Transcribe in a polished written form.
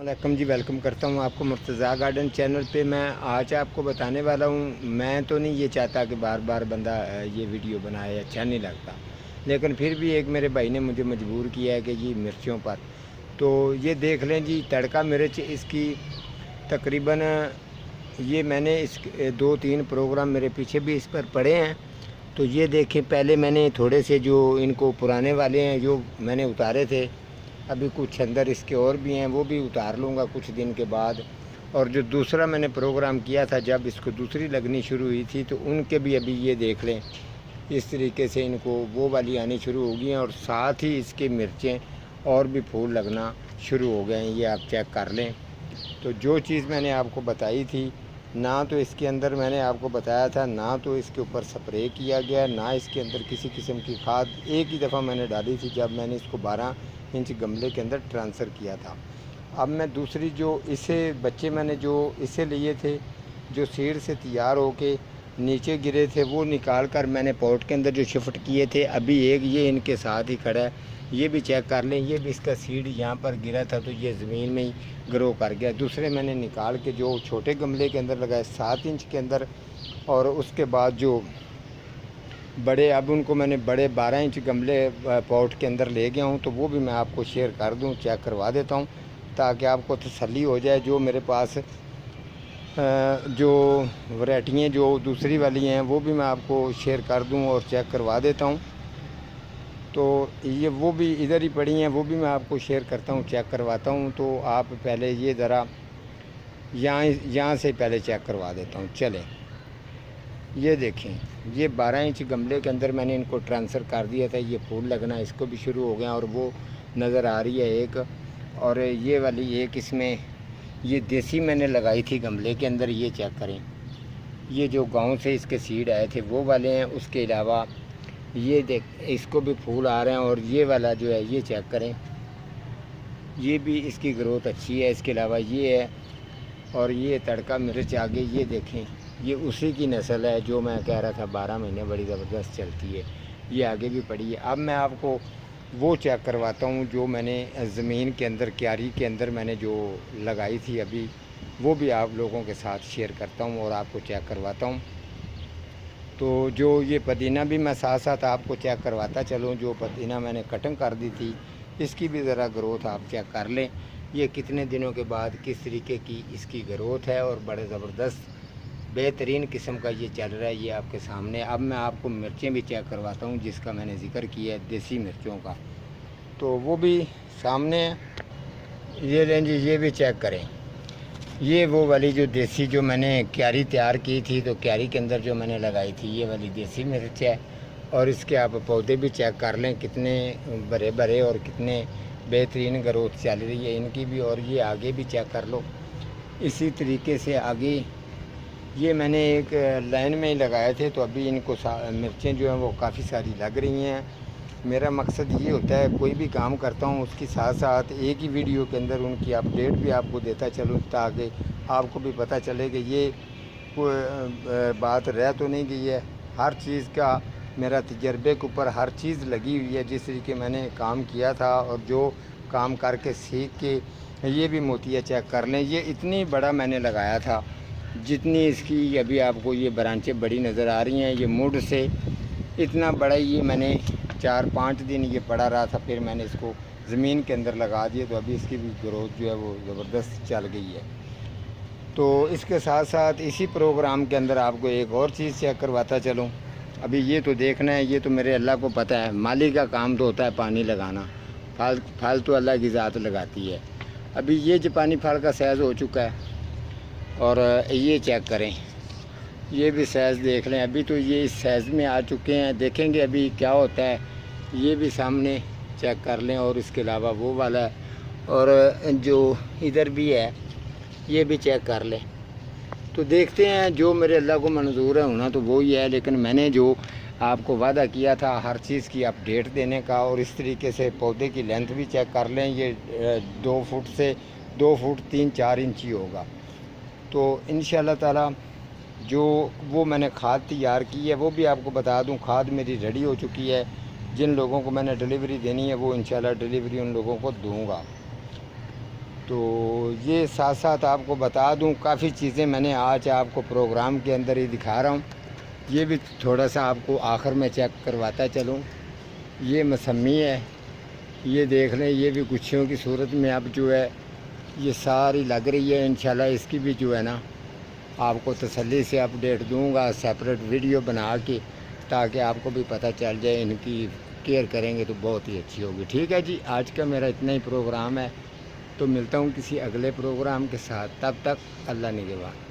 वालेकुम जी, वेलकम करता हूँ आपको मुर्तज़ा गार्डन चैनल पे। मैं आज आपको बताने वाला हूँ, मैं तो नहीं ये चाहता कि बार बार बंदा ये वीडियो बनाए, अच्छा नहीं लगता, लेकिन फिर भी एक मेरे भाई ने मुझे मजबूर किया है कि जी मिर्चों पर तो ये देख लें जी। तड़का मिर्च इसकी तकरीबन ये मैंने इस 2-3 प्रोग्राम मेरे पीछे भी इस पर पड़े हैं। तो ये देखें, पहले मैंने थोड़े से जो इनको पुराने वाले हैं जो मैंने उतारे थे, अभी कुछ अंदर इसके और भी हैं, वो भी उतार लूँगा कुछ दिन के बाद। और जो दूसरा मैंने प्रोग्राम किया था जब इसको दूसरी लगनी शुरू हुई थी, तो उनके भी अभी ये देख लें इस तरीके से इनको वो वाली आनी शुरू हो गई हैं, और साथ ही इसके मिर्चें और भी फूल लगना शुरू हो गए हैं। ये आप चेक कर लें। तो जो चीज़ मैंने आपको बताई थी, ना तो इसके अंदर मैंने आपको बताया था, ना तो इसके ऊपर स्प्रे किया गया, ना इसके अंदर किसी किस्म की खाद। एक ही दफ़ा मैंने डाली थी जब मैंने इसको 12 इंच गमले के अंदर ट्रांसफ़र किया था। अब मैं दूसरी जो इसे बच्चे मैंने जो इसे लिए थे, जो सीड से तैयार होके नीचे गिरे थे, वो निकाल कर मैंने पॉट के अंदर जो शिफ्ट किए थे। अभी एक ये इनके साथ ही खड़ा है, ये भी चेक कर लें। ये भी इसका सीड यहाँ पर गिरा था तो ये ज़मीन में ही ग्रो कर गया। दूसरे मैंने निकाल के जो छोटे गमले के अंदर लगाए 7 इंच के अंदर, और उसके बाद जो बड़े, अब उनको मैंने बड़े 12 इंच गमले पॉट के अंदर ले गया हूँ। तो वो भी मैं आपको शेयर कर दूँ, चेक करवा देता हूँ ताकि आपको तसल्ली हो जाए। जो मेरे पास जो वैरायटियाँ जो दूसरी वाली हैं वो भी मैं आपको शेयर कर दूँ और चेक करवा देता हूँ। तो ये वो भी इधर ही पड़ी हैं, वो भी मैं आपको शेयर करता हूँ, चेक करवाता हूँ। तो आप पहले ये ज़रा यहाँ से पहले चेक करवा देता हूँ। चलें, ये देखें, ये 12 इंच गमले के अंदर मैंने इनको ट्रांसफ़र कर दिया था। ये फूल लगना इसको भी शुरू हो गया, और वो नज़र आ रही है एक। और ये वाली एक इसमें ये देसी मैंने लगाई थी गमले के अंदर, ये चेक करें। ये जो गांव से इसके सीड आए थे वो वाले हैं। उसके अलावा ये देख, इसको भी फूल आ रहे हैं। और ये वाला जो है ये चेक करें, ये भी इसकी ग्रोथ अच्छी है। इसके अलावा ये है, और ये तड़का मिर्च आगे ये देखें, ये उसी की नस्ल है जो मैं कह रहा था 12 महीने बड़ी ज़बरदस्त चलती है। ये आगे भी पड़ी है। अब मैं आपको वो चेक करवाता हूँ जो मैंने ज़मीन के अंदर, क्यारी के अंदर मैंने जो लगाई थी अभी, वो भी आप लोगों के साथ शेयर करता हूँ और आपको चेक करवाता हूँ। तो जो ये पुदीना भी मैं साथ साथ आपको चेक करवाता चलूँ। जो पुदीना मैंने कटिंग कर दी थी, इसकी भी ज़रा ग्रोथ आप चेक कर लें। ये कितने दिनों के बाद किस तरीके की इसकी ग्रोथ है, और बड़े ज़बरदस्त बेहतरीन किस्म का ये चल रहा है, ये आपके सामने। अब मैं आपको मिर्चें भी चेक करवाता हूँ जिसका मैंने ज़िक्र किया है, देसी मिर्चों का। तो वो भी सामने ये लें जी, ये भी चेक करें। ये वो वाली जो देसी जो मैंने क्यारी तैयार की थी, तो क्यारी के अंदर जो मैंने लगाई थी, ये वाली देसी मिर्च है। और इसके आप पौधे भी चेक कर लें, कितने बड़े बड़े और कितने बेहतरीन ग्रोथ चल रही है इनकी भी। और ये आगे भी चेक कर लो इसी तरीके से आगे। ये मैंने एक लाइन में ही लगाए थे, तो अभी इनको मिर्चें जो हैं वो काफ़ी सारी लग रही हैं। मेरा मकसद ये होता है, कोई भी काम करता हूँ उसके साथ साथ एक ही वीडियो के अंदर उनकी अपडेट भी आपको देता चलूँ, ताकि आपको भी पता चले कि ये कोई बात रह तो नहीं गई है। हर चीज़ का मेरा तजर्बे के ऊपर हर चीज़ लगी हुई है। जिस तरीके मैंने काम किया था और जो काम करके सीख के, ये भी मोतिया चेक कर लें। ये इतनी बड़ा मैंने लगाया था जितनी इसकी अभी आपको ये ब्रांचें बड़ी नज़र आ रही हैं। ये मुड से इतना बड़ा ये मैंने 4-5 दिन ये पड़ा रहा था, फिर मैंने इसको ज़मीन के अंदर लगा दिया। तो अभी इसकी भी ग्रोथ जो है वो ज़बरदस्त चल गई है। तो इसके साथ साथ इसी प्रोग्राम के अंदर आपको एक और चीज़ चेक करवाता चलूँ। अभी ये तो देखना है, ये तो मेरे अल्लाह को पता है, माली का काम तो होता है पानी लगाना, फल तो अल्लाह की ज़ात लगाती है। अभी ये जापानी फल का साइज़ हो चुका है, और ये चेक करें, ये भी साइज़ देख लें। अभी तो ये इस साइज़ में आ चुके हैं, देखेंगे अभी क्या होता है। ये भी सामने चेक कर लें। और इसके अलावा वो वाला है, और जो इधर भी है ये भी चेक कर लें। तो देखते हैं, जो मेरे अल्लाह को मंजूर है होना तो वो ही है। लेकिन मैंने जो आपको वादा किया था हर चीज़ की अपडेट देने का, और इस तरीके से पौधे की लेंथ भी चेक कर लें। ये 2 फुट से 2 फुट 3-4 इंच ही होगा। तो इंशाअल्लाह ताला जो वो मैंने खाद तैयार की है वो भी आपको बता दूं। खाद मेरी रेडी हो चुकी है। जिन लोगों को मैंने डिलीवरी देनी है वो इंशाल्लाह डिलीवरी उन लोगों को दूंगा। تو یہ ساتھ ساتھ آپ کو بتا دوں کافی چیزیں میں نے آج آپ کو پروگرام کے اندر ہی دکھا رہا ہوں. یہ بھی تھوڑا سا آپ کو آخر میں چیک کرواتا چلوں. یہ مسمی ہے، یہ دیکھ لیں، یہ بھی گچھیوں کی صورت میں اب جو ہے یہ ساری لگ رہی ہے. انشاءاللہ اس کی بھی جو ہے نا آپ کو تسلی سے اپڈیٹ دوں گا سیپریٹ ویڈیو بنا کے، تاکہ آپ کو بھی پتہ چل جائے. ان کی کیئر کریں گے تو بہت ہی اچھی ہوگی. ٹھیک ہے جی، آج کا میرا اتنا ہی پروگرام ہے، تو ملتا ہوں کسی اگلے پروگرام کے ساتھ. تب تک اللہ نگہبان.